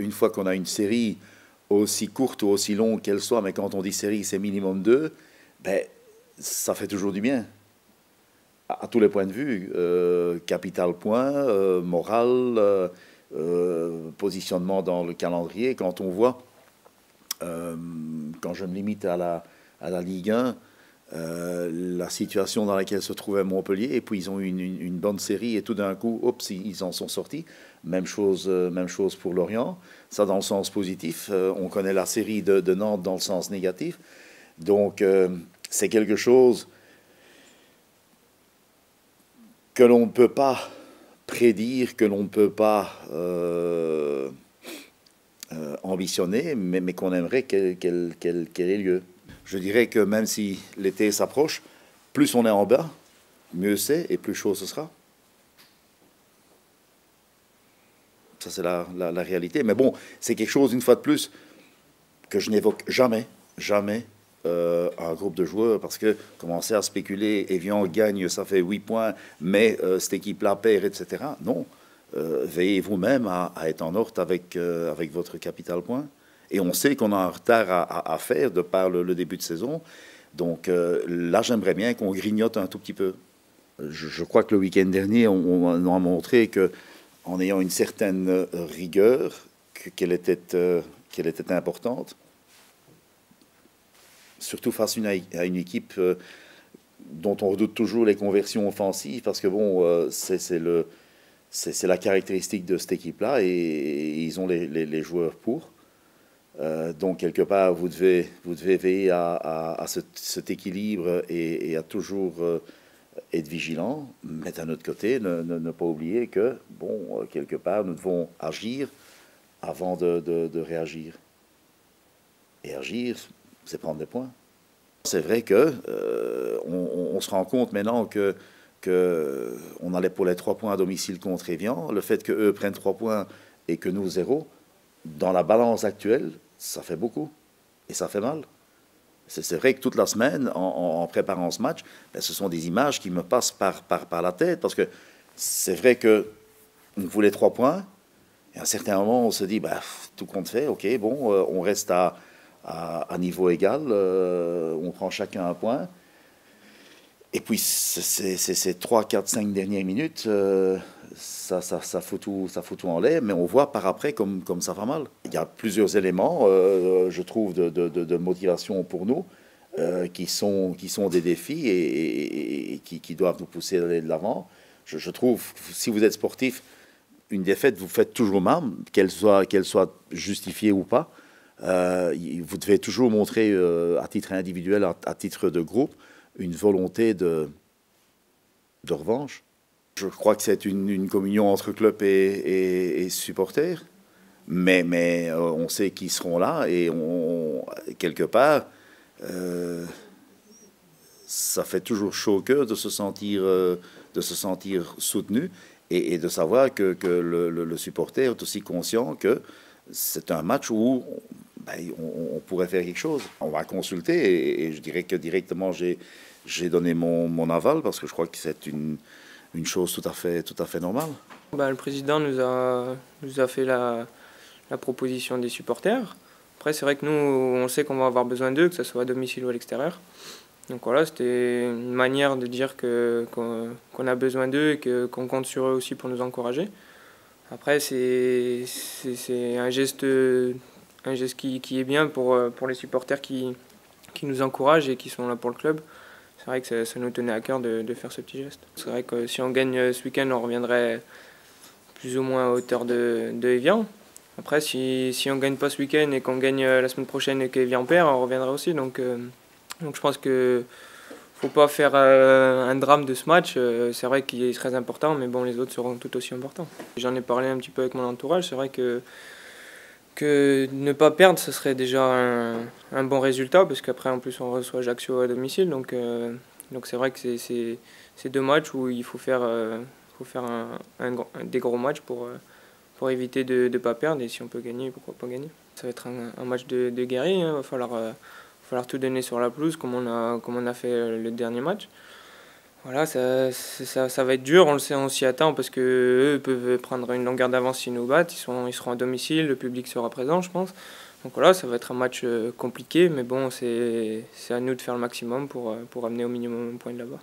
une fois qu'on a une série, aussi courte ou aussi longue qu'elle soit, mais quand on dit série, c'est minimum deux, ben, ça fait toujours du bien. À tous les points de vue, capital point, moral, positionnement dans le calendrier. Quand on voit, quand je me limite à la Ligue 1, la situation dans laquelle se trouvait Montpellier, et puis ils ont eu une bonne série, et tout d'un coup, oups, ils en sont sortis. Même chose pour Lorient. Ça, dans le sens positif. On connaît la série de Nantes dans le sens négatif. Donc, c'est quelque chose que l'on ne peut pas prédire, que l'on ne peut pas ambitionner, mais qu'on aimerait qu'elle ait lieu. Je dirais que même si l'été s'approche, plus on est en bas, mieux c'est et plus chaud ce sera. Ça, c'est la réalité. Mais bon, c'est quelque chose, une fois de plus, que je n'évoque jamais, jamais un groupe de joueurs, parce que commencer à spéculer, Evian gagne, ça fait 8 points, mais cette équipe-là perd, etc. Non. Veillez vous-même à être en ordre avec votre capital point. Et on sait qu'on a un retard à faire de par le début de saison. Donc là, j'aimerais bien qu'on grignote un tout petit peu. Je crois que le week-end dernier, on a montré que en ayant une certaine rigueur, qu'elle était importante, surtout face à une équipe dont on redoute toujours les conversions offensives, parce que bon, c'est la caractéristique de cette équipe-là, et ils ont les joueurs pour. Donc, quelque part, vous devez veiller à cet équilibre et à toujours être vigilant, mais d'un autre côté, ne pas oublier que, bon, quelque part, nous devons agir avant de réagir. Et agir, c'est prendre des points. C'est vrai que on se rend compte maintenant que on allait pour les 3 points à domicile contre Evian. Le fait qu'eux prennent 3 points et que nous 0, dans la balance actuelle, ça fait beaucoup. Et ça fait mal. C'est vrai que toute la semaine, en préparant ce match, ben, ce sont des images qui me passent par la tête. Parce que c'est vrai qu'on voulait 3 points. Et à un certain moment, on se dit, bah, tout compte fait, ok, bon, on reste à niveau égal, on prend chacun un point. Et puis, ces 3, 4, 5 dernières minutes, ça fout tout en l'air, mais on voit par après comme ça va mal. Il y a plusieurs éléments, je trouve, de motivation pour nous, qui sont des défis et qui doivent nous pousser à aller de l'avant. Je trouve, si vous êtes sportif, une défaite, vous faites toujours mal, qu'elle soit justifiée ou pas. Vous devez toujours montrer, à titre individuel, à titre de groupe, une volonté de revanche. Je crois que c'est une communion entre club et supporters, mais on sait qu'ils seront là et quelque part, ça fait toujours chaud au cœur de se sentir soutenu et de savoir que le supporter est aussi conscient que c'est un match où ben, on pourrait faire quelque chose. On va consulter et je dirais que directement j'ai donné mon aval parce que je crois que c'est une chose tout à fait normale. Ben, le président nous a fait la proposition des supporters. Après, c'est vrai que nous, on sait qu'on va avoir besoin d'eux, que ce soit à domicile ou à l'extérieur. Donc voilà, c'était une manière de dire qu'on a besoin d'eux et qu'on compte sur eux aussi pour nous encourager. Après, c'est un geste qui est bien pour les supporters qui nous encouragent et qui sont là pour le club. C'est vrai que ça nous tenait à cœur de faire ce petit geste. C'est vrai que si on gagne ce week-end, on reviendrait plus ou moins à hauteur de Evian. Après, si on ne gagne pas ce week-end et qu'on gagne la semaine prochaine et qu'Evian perd, on reviendra aussi. Donc je pense qu'il ne faut pas faire un drame de ce match. C'est vrai qu'il est très important, mais bon, les autres seront tout aussi importants. J'en ai parlé un petit peu avec mon entourage. C'est vrai que ne pas perdre, ce serait déjà un bon résultat, parce qu'après, en plus, on reçoit Ajaccio à domicile. Donc c'est vrai que c'est 2 matchs où il faut faire des gros matchs pour éviter de ne pas perdre. Et si on peut gagner, pourquoi pas gagner. Ça va être un match de guerrier. Il va falloir tout donner sur la pelouse, comme on a fait le dernier match. Voilà, ça va être dur, on le sait, on s'y attend parce que eux peuvent prendre une longueur d'avance s'ils nous battent. Ils seront à domicile, le public sera présent, je pense. Donc voilà, ça va être un match compliqué, mais bon, c'est à nous de faire le maximum pour amener au minimum un point de là-bas.